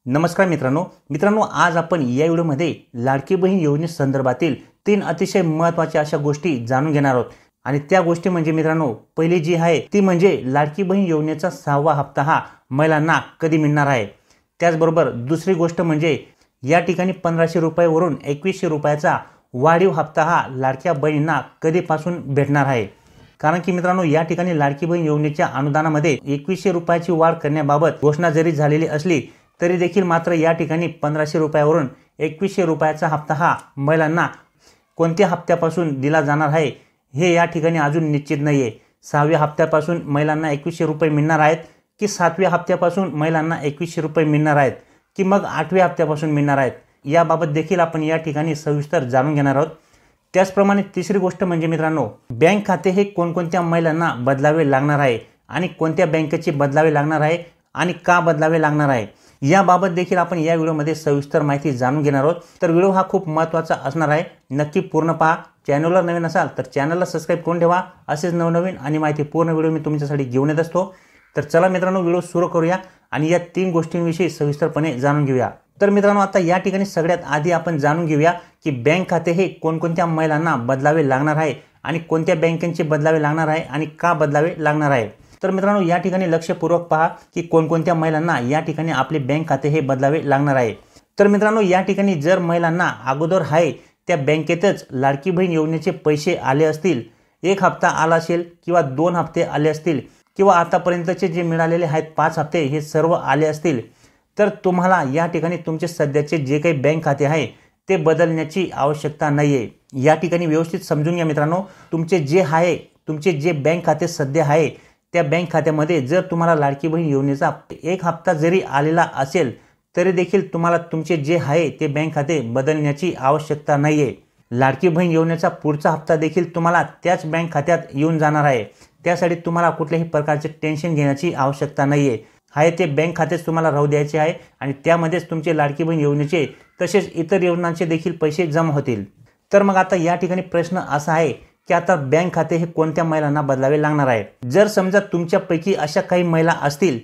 नमस्कार मित्रांनो आज आपण या व्हिडिओमध्ये लाडकी बहीण योजनेसंदर्भातील 3 अतिशय महत्त्वाच्या अशा गोष्टी जाणून घेणार आहोत। आणि त्या गोष्टी म्हणजे मित्रांनो पहिली जी आहे ती म्हणजे लाडकी बहीण योजनेचा 6वा हप्ता हा महिलांना कधी मिळणार आहे। त्याचबरोबर दुसरी गोष्ट म्हणजे या ठिकाणी 1500 रुपयावरून 2100 रुपयाचा वाढीव हप्ता हा लाडक्या बहिणींना कधीपासून भेटणार आहे। कारण की मित्रांनो या ठिकाणी लाडकी बहीण योजनेच्या अनुदानामध्ये 2100 रुपयाची वाढ करण्याबाबत घोषणा जरी झालेली असली तरी देखील मात्र या ठिकाणी 1500 रुपयावरून 2100 रुपयाचा हप्ता हा महिलांना कोणत्या हप्त्यापासून दिला जाणार आहे हे या ठिकाणी अजून निश्चित नाहीये। 6व्या हप्त्यापासून महिलांना 2100 रुपये मिळणार आहेत की 7व्या हप्त्यापासून महिलांना 2100 रुपये मिळणार आहेत की मग 8व्या हप्त्यापासून मिळणार आहेत याबाबत देखील आपण या ठिकाणी सविस्तर जाणून घेणार आहोत। त्याचप्रमाणे तिसरी गोष्ट म्हणजे मित्रांनो बँक खाते हे कोणकोणत्या महिलांना बदलावे लागणार आहे आणि कोणत्या बँकेचे बदलावे लागणार आहे आणि का बदलावे लागणार आहे याबाबत देखील आपण या व्हिडिओमध्ये सविस्तर माहिती जाणून घेणार आहोत। तर व्हिडिओ हा खूप महत्त्वाचा असणार आहे, नक्की पूर्ण पहा। चॅनलवर नवीन असाल तर चॅनलला सबस्क्राइब करून ठेवा, असेच नवनवीन आणि माहिती पूर्ण व्हिडिओ मी तुमच्यासाठी घेऊन येत असतो। तर चला मित्रांनो व्हिडिओ सुरू करूया आणि या 3 गोष्टींविषयी सविस्तरपणे जाणून घेऊया। तर मित्रांनो आता या ठिकाणी सगळ्यात आधी आपण जाणून घेऊया की बँक खाते हे कोणकोणत्या महिलांना बदलावे लागणार आहे आणि कोणत्या बँकेचे बदलावे लागणार आहे आणि का बदलावे लागणार आहे। तर मित्रांनो या ठिकाणी लक्षपूर्वक पहा की कोणकोणत्या महिलांना या ठिकाणी आपले बँक खाते हे बदलावे लागणार आहे। तर मित्रांनो या ठिकाणी जर महिलांना अगोदर आहे त्या बँकेतच लाडकी बहीण योजनेचे पैसे आले असतील, 1 हप्ता आला असेल किंवा 2 हप्ते आले असतील किंवा आतापर्यंतचे जे मिळालेले आहेत 5 हप्ते हे सर्व आले असतील तर तुम्हाला या ठिकाणी तुमचे सध्याचे जे काही बँक खाते आहे ते बदलण्याची आवश्यकता नाहीये। या ठिकाणी व्यवस्थित समजून घ्या मित्रांनो, तुमचे जे बँक खाते सध्या आहे त्या बँक खात्यामध्ये जर तुम्हाला लाडकी बहीण योजनेचा 1 हप्ता जरी आलेला असेल तरी देखील तुम्हाला तुमचे जे आहे ते बँक खाते बदलण्याची आवश्यकता नाहीये। लाडकी बहीण योजनेचा पुढचा हप्ता देखील तुम्हाला त्याच बँक खात्यात येऊन जाणार आहे, त्यासाठी तुम्हाला कुठल्याही प्रकारचे टेन्शन घेण्याची आवश्यकता नाहीये। आहे ते बँक खातेच तुम्हाला राहू द्यायचे आहे आणि त्यामध्येच तुमचे लाडकी बहीण योजनेचे तसेच इतर योजनांचे देखील पैसे जमा होतील। तर मग आता या ठिकाणी प्रश्न असा आहे की आता बँक खाते हे कोणत्या महिलांना बदलावे लागणार आहे। जर समजा तुमच्यापैकी अशा काही महिला असतील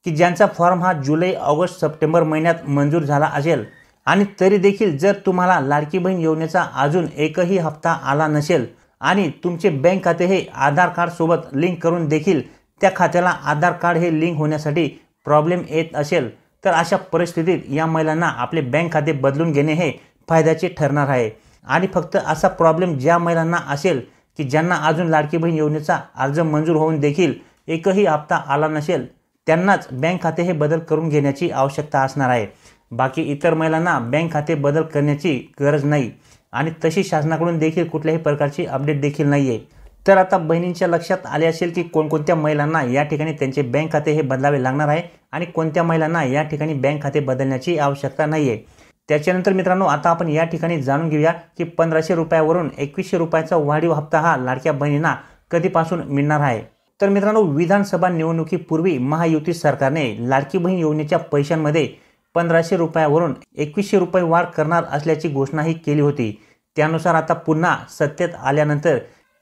की ज्यांचा फॉर्म हा जुलै, ऑगस्ट, सप्टेंबर महिन्यात मंजूर झाला असेल आणि तरी देखील जर तुम्हाला लाडकी बहीण योजनेचा अजून एकही हप्ता आला नसेल आणि तुमचे बँक खाते हे आधार कार्ड सोबत लिंक करून देखील त्या खात्याला आधार कार्ड हे लिंक होण्यासाठी प्रॉब्लेम येत असेल तर अशा परिस्थितीत या महिलांना आपले बँक खाते बदलून घेणे हे फायद्याचे ठरणार आहे। आणि फक्त असा प्रॉब्लेम ज्या महिलांना असेल की ज्यांना अजून लाडकी बहीण योजनेचा अर्ज मंजूर होऊन देखील एकही हप्ता आला नसेल त्यांनाच बँक खाते हे बदल करून घेण्याची आवश्यकता असणार आहे। बाकी इतर महिलांना बँक खाते बदल करण्याची गरज नाही आणि तशी शासनाकडून देखील कुठल्याही प्रकारची अपडेट देखील नाहीये। तर आता बहिणींच्या लक्षात आले असेल की कोणकोणत्या महिलांना या ठिकाणी त्यांचे बँक खाते हे बदलावे लागणार आहे आणि कोणत्या महिलांना या ठिकाणी बँक खाते बदलण्याची आवश्यकता नाहीये। त्याच्यानंतर मित्रांनो आता आपण या ठिकाणी जाणून घेऊया की 1500 रुपयावरून 2100 रुपयाचा वाढीव हप्ता हा लाडक्या बहिणींना कधीपासून मिळणार आहे। तर मित्रांनो विधानसभा निवडणुकीपूर्वी महायुती सरकारने लाडकी बहीण योजनेच्या पैशांमध्ये 1500 रुपयावरून 2100 रुपये वाढ करणार असल्याची घोषणाही केली होती। त्यानुसार आता पुन्हा सत्तेत आल्यानंतर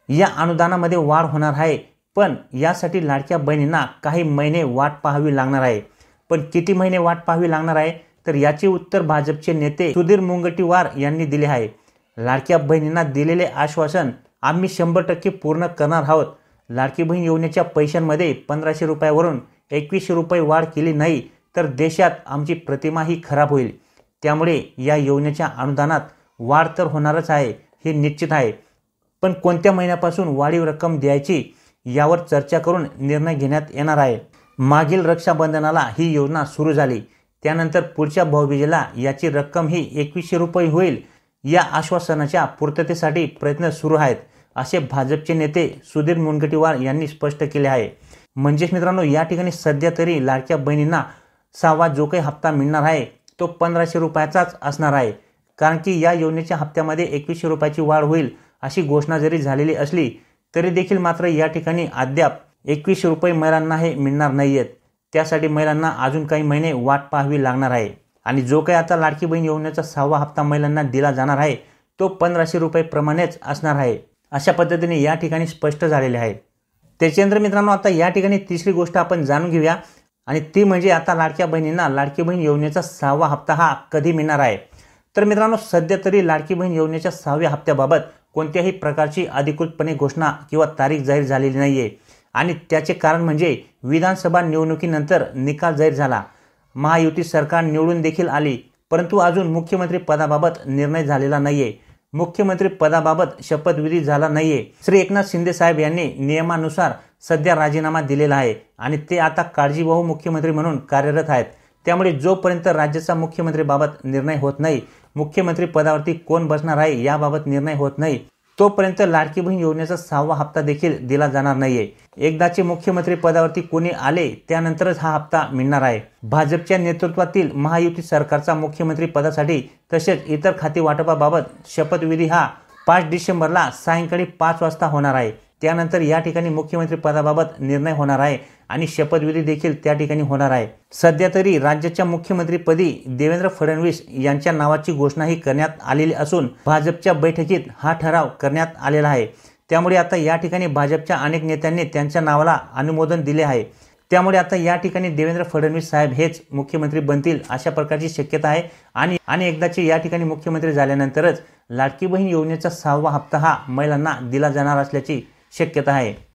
या अनुदानामध्ये वाढ होणार आहे, पण यासाठी लाडक्या बहिणींना काही महिने वाट पाहावी लागणार आहे। पण किती महिने वाट पाहावी लागणार आहे तर याचे उत्तर भाजपचे नेते सुधीर मुनगंटीवार यांनी दिले आहे। लाडक्या बहिणींना दिलेले आश्वासन आम्ही 100% पूर्ण करणार आहोत। लाडकी बहीण योजनेच्या पैशांमध्ये 1500 रुपयावरून 2100 रुपये वाढ केली नाही तर देशात आमची प्रतिमा ही खराब होईल। त्यामुळे या योजनेच्या अनुदानात वाढ तर होणारच आहे हे निश्चित आहे, पण कोणत्या महिन्यापासून वाढीव रक्कम द्यायची यावर चर्चा करून निर्णय घेण्यात येणार आहे। मागील रक्षाबंधनाला ही योजना सुरू झाली, त्यानंतर पुढच्या भाऊबीजेला याची रक्कम ही 2100 रुपये होईल। या आश्वासनाच्या पूर्ततेसाठी प्रयत्न सुरू आहेत असे भाजपचे नेते सुधीर मुनगंटीवार यांनी स्पष्ट केले आहे। म्हणजेच मित्रांनो या ठिकाणी सध्या तरी लाडक्या बहिणींना 6वा जो काही हप्ता मिळणार आहे तो 1500 रुपयाचाच असणार आहे, कारण की या योजनेच्या हप्त्यामध्ये 2100 रुपयाची वाढ होईल अशी घोषणा जरी झालेली असली तरी देखील मात्र या ठिकाणी अद्याप 2100 रुपये महिलांना हे मिळणार नाहीयेत। त्यासाठी महिलांना अजून काही महिने वाट पाहावी लागणार आहे आणि जो काही आता लाडकी बहीण योजनेचा 6वा हप्ता महिलांना दिला जाणार आहे तो 1500 रुपये प्रमाणेच असणार आहे, अशा पद्धतीने या ठिकाणी स्पष्ट झालेले आहे। त्याच्यानंतर मित्रांनो आता या ठिकाणी तिसरी गोष्ट आपण जाणून घेऊया आणि ती म्हणजे आता लाडक्या बहिणींना लाडकी बहीण योजनेचा 6वा हप्ता हा कधी मिळणार आहे। तर मित्रांनो, सध्या तरी लाडकी बहीण योजनेच्या 6व्या हप्त्याबाबत कोणत्याही प्रकारची अधिकृतपणे घोषणा किंवा तारीख जाहीर झालेली नाहीये आणि त्याचे कारण म्हणजे विधानसभा निवडणुकीनंतर निकाल जाहीर झाला, महायुती सरकार निवडून देखील आली, परंतु अजून मुख्यमंत्री पदाबाबत निर्णय झालेला नाहीये। मुख्यमंत्री पदाबाबत शपथविधी झाला नाहीये। श्री एकनाथ शिंदे साहेब यांनी नियमानुसार सध्या राजीनामा दिलेला आहे आणि ते आता काळजीवाहू मुख्यमंत्री म्हणून कार्यरत आहेत। त्यामुळे जोपर्यंत राज्याचा मुख्यमंत्रीबाबत निर्णय होत नाही, मुख्यमंत्री पदावरती कोण बसणार आहे याबाबत निर्णय होत नाही, तोपर्यंत लाडकी बहीण योजनेचा 6वा हप्ता देखील दिला जाणार नाहीये। एकदाचे मुख्यमंत्री पदावरती कोणी आले त्यानंतरच हा हप्ता मिळणार आहे। भाजपच्या नेतृत्वातील महायुती सरकारचा मुख्यमंत्री पदासाठी तसेच इतर खाते वाटपाबाबत शपथविधी हा 5 डिसेंबरला सायंकाळी 5 वाजता होणार आहे। त्यानंतर या ठिकाणी मुख्यमंत्री पदाबाबत निर्णय होणार आहे आणि शपथविधी देखील त्या ठिकाणी होणार आहे। सध्या तरी राज्याच्या मुख्यमंत्रीपदी देवेंद्र फडणवीस यांच्या नावाची घोषणाही करण्यात आलेली असून भाजपच्या बैठकीत हा ठराव करण्यात आलेला आहे। त्यामुळे आता या ठिकाणी भाजपच्या अनेक नेत्यांनी त्यांच्या नावाला अनुमोदन दिले आहे। त्यामुळे आता या ठिकाणी देवेंद्र फडणवीस साहेब हेच मुख्यमंत्री बनतील अशा प्रकारची शक्यता आहे आणि एकदाचे या ठिकाणी मुख्यमंत्री झाल्यानंतरच लाडकी बहीण योजनेचा 6वा हप्ता हा महिलांना दिला जाणार असल्याची शक्यता आहे।